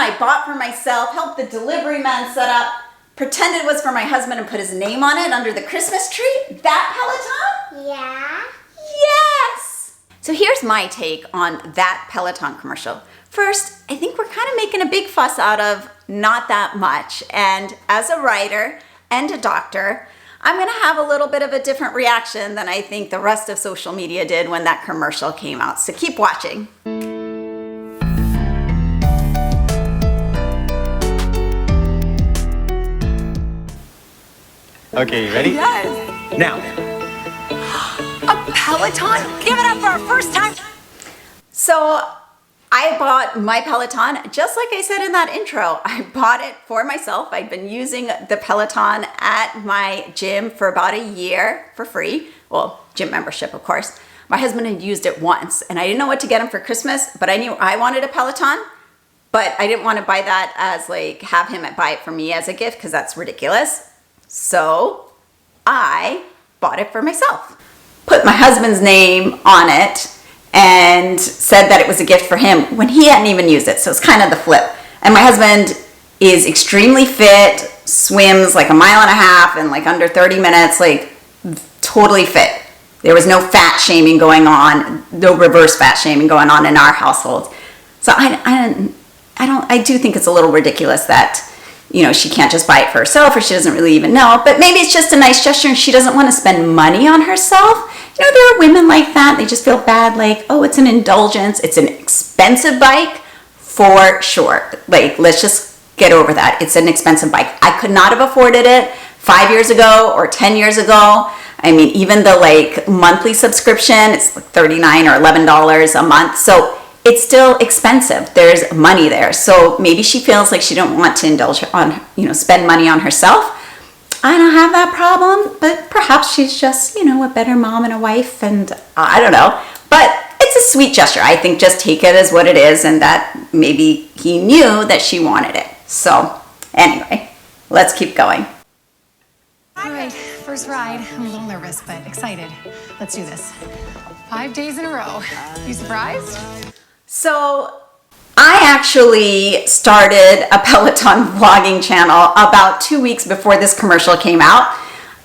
I bought for myself, helped the delivery man set up, pretended it was for my husband and put his name on it under the Christmas tree? That Peloton? Yeah. Yes! So here's my take on that Peloton commercial. First, I think we're kind of making a big fuss out of not that much. And as a writer and a doctor, I'm gonna have a little bit of a different reaction than I think the rest of social media did when that commercial came out. So keep watching. Okay, you ready? Yes. Now. A Peloton? Give it up for our first time. So I bought my Peloton, just like I said in that intro. I bought it for myself. I'd been using the Peloton at my gym for about a year for free. Well, gym membership, of course. My husband had used it once, and I didn't know what to get him for Christmas, but I knew I wanted a Peloton, but I didn't want to buy that as like, have him buy it for me as a gift, because that's ridiculous. So I bought it for myself. Put my husband's name on it and said that it was a gift for him when he hadn't even used it. So it's kind of the flip. And my husband is extremely fit, swims like 1.5 miles in like under 30 minutes, like totally fit. There was no fat shaming going on, no reverse fat shaming going on in our household. So I do think it's a little ridiculous that, you know, she can't just buy it for herself, or she doesn't really even know, but maybe it's just a nice gesture and she doesn't want to spend money on herself. You know, there are women like that. They just feel bad, like, oh, it's an indulgence. It's an expensive bike for sure. Like, let's just get over that. It's an expensive bike. I could not have afforded it 5 years ago or 10 years ago. I mean, even the like monthly subscription, it's like $39 or $11 a month. So it's still expensive. There's money there. So maybe she feels like she don't want to indulge on, you know, spend money on herself. I don't have that problem, but perhaps she's just, you know, a better mom and a wife, and I don't know. But it's a sweet gesture. I think just take it as what it is, and that maybe he knew that she wanted it. So anyway, let's keep going. All right, first ride. I'm a little nervous, but excited. Let's do this. 5 days in a row. You surprised? So I actually started a Peloton vlogging channel about 2 weeks before this commercial came out.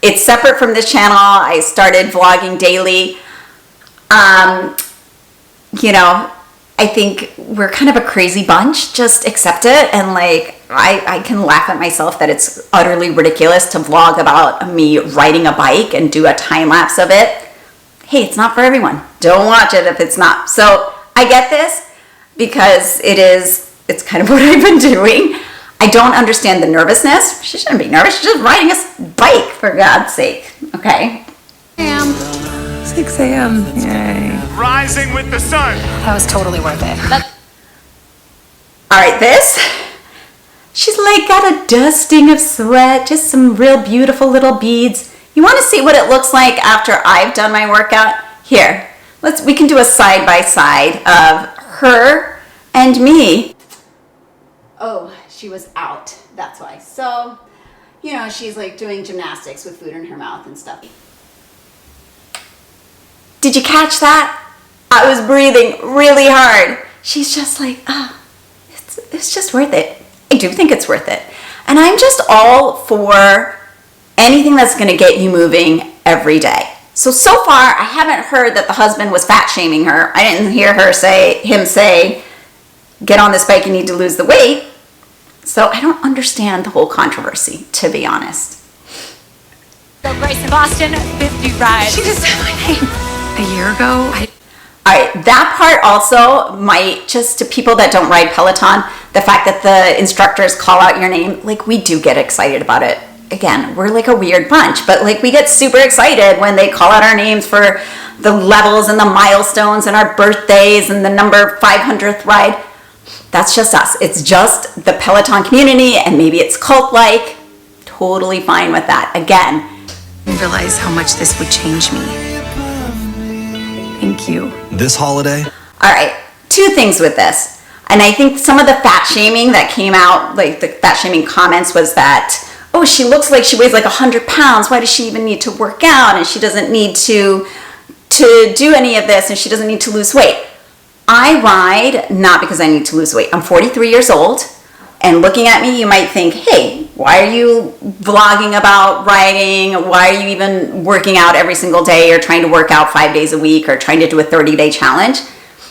It's separate from this channel. I started vlogging daily. You know, I think we're kind of a crazy bunch. Just accept it. And like, I can laugh at myself that it's utterly ridiculous to vlog about me riding a bike and do a time lapse of it. Hey, it's not for everyone. Don't watch it if it's not. So I get this because it's kind of what I've been doing. I don't understand the nervousness. She shouldn't be nervous. She's just riding a bike, for God's sake. Okay. 6 a.m. Yay. Rising with the sun. That was totally worth it. All right, this. She's like got a dusting of sweat, just some real beautiful little beads. You want to see what it looks like after I've done my workout? Here, we can do a side by side of her and me. Oh, she was out. That's why. So, you know, she's like doing gymnastics with food in her mouth and stuff. Did you catch that? I was breathing really hard. She's just like, it's just worth it. I do think it's worth it. And I'm just all for anything that's going to get you moving every day. So far, I haven't heard that the husband was fat shaming her. I didn't hear him say, get on this bike, you need to lose the weight. So I don't understand the whole controversy, to be honest. So Grace in Boston, 50 rides. She just said my name a year ago. All right, that part also might, just to people that don't ride Peloton, the fact that the instructors call out your name, like we do get excited about it. Again, we're like a weird bunch, but like we get super excited when they call out our names for the levels and the milestones and our birthdays and the number 500th ride. That's just us. It's just the Peloton community, and maybe it's cult-like. Totally fine with that. Again, I didn't realize how much this would change me. Thank you. This holiday. All right, 2 things with this. And I think some of the fat shaming that came out, like the fat shaming comments, was that, oh, she looks like she weighs like 100 pounds. Why does she even need to work out? And she doesn't need to do any of this, and she doesn't need to lose weight. I ride not because I need to lose weight. I'm 43 years old. And looking at me, you might think, hey, why are you vlogging about riding? Why are you even working out every single day or trying to work out 5 days a week or trying to do a 30-day challenge?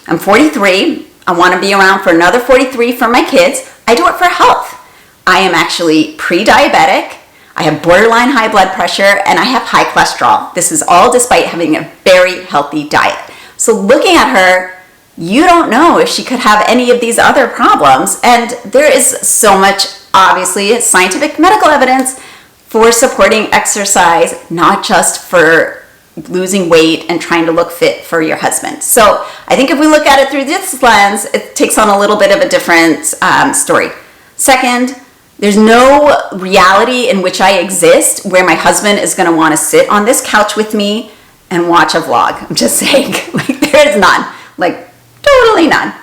I'm 43. I want to be around for another 43 for my kids. I do it for health. I am actually pre-diabetic. I have borderline high blood pressure and I have high cholesterol. This is all despite having a very healthy diet. So looking at her, you don't know if she could have any of these other problems. And there is so much, obviously, scientific medical evidence for supporting exercise, not just for losing weight and trying to look fit for your husband. So I think if we look at it through this lens, it takes on a little bit of a different story. Second, there's no reality in which I exist where my husband is going to want to sit on this couch with me and watch a vlog. I'm just saying, like, there is none. Like, totally none.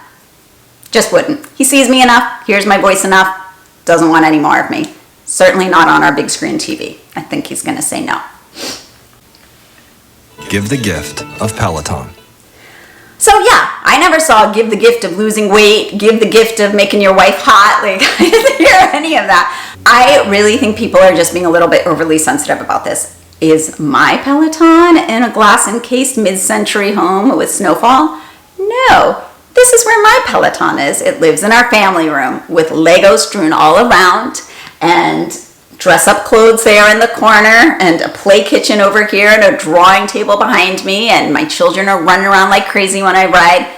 Just wouldn't. He sees me enough, hears my voice enough, doesn't want any more of me. Certainly not on our big screen TV. I think he's going to say no. Give the gift of Peloton. So yeah, I never saw give the gift of losing weight, give the gift of making your wife hot. Like, I didn't hear any of that. I really think people are just being a little bit overly sensitive about this. Is my Peloton in a glass encased mid-century home with snowfall? No, this is where my Peloton is. It lives in our family room with Legos strewn all around and dress-up clothes there in the corner and a play kitchen over here and a drawing table behind me, and my children are running around like crazy when I ride.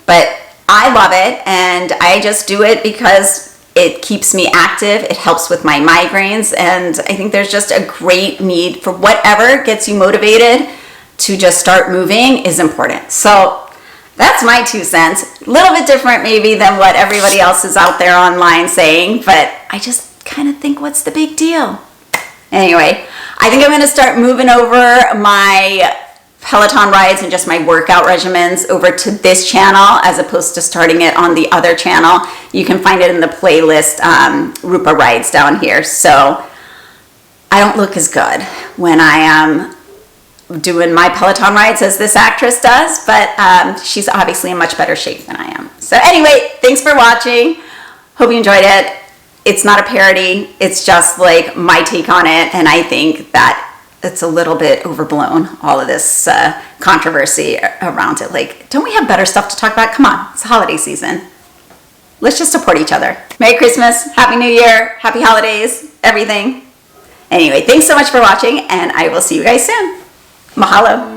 But I love it, and I just do it because it keeps me active. It helps with my migraines, and I think there's just a great need for whatever gets you motivated to just start moving is important. So that's my 2 cents. A little bit different maybe than what everybody else is out there online saying, but I just kind of think, what's the big deal? Anyway, I think I'm going to start moving over my Peloton rides and just my workout regimens over to this channel as opposed to starting it on the other channel. You can find it in the playlist, Rupa rides down here. So I don't look as good when I am doing my Peloton rides as this actress does, but she's obviously in much better shape than I am. So anyway, thanks for watching. Hope you enjoyed it. It's not a parody. It's just like my take on it, and I think that it's a little bit overblown, all of this controversy around it. Like, don't we have better stuff to talk about? Come on, it's holiday season. Let's just support each other. Merry Christmas, Happy New Year, Happy Holidays, everything. Anyway, thanks so much for watching, and I will see you guys soon. Mahalo.